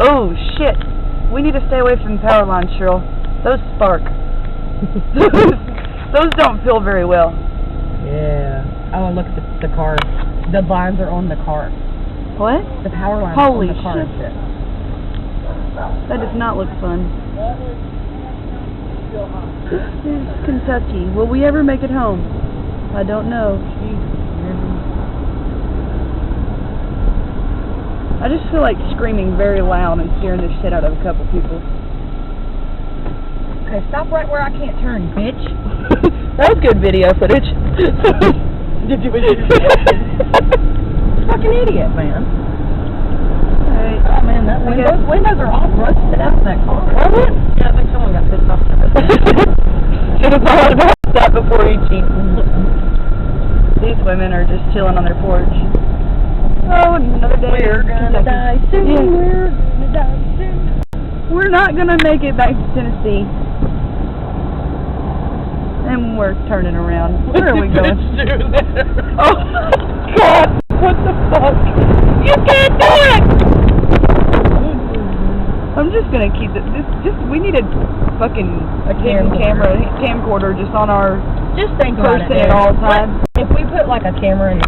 Oh, shit. We need to stay away from power lines, Cheryl. Those spark. Those don't feel very well. Yeah. Oh, look at the car. The lines are on the car. What? The power lines Holy on the car. shit. That does not look fun. Here's Kentucky. Will we ever make it home? I don't know. I just feel like screaming very loud and scaring the shit out of a couple people. Okay, stop right where I can't turn, bitch. That was good video footage. Did you fucking idiot, man. Alright. Oh man, that windows are all rusted out in that car. Was it? Yeah, I think someone got pissed off. Should have thought about that before you cheat. These women are just chilling on their porch. Oh, another day. We're gonna die soon. Yeah. We're gonna die soon. We're not gonna make it back to Tennessee. And we're turning around. Where are we going? Oh God! What the fuck? You can't do it! I'm just gonna keep this. We need a fucking camcorder just on our Just think about it. person at all times. If we put like a camera in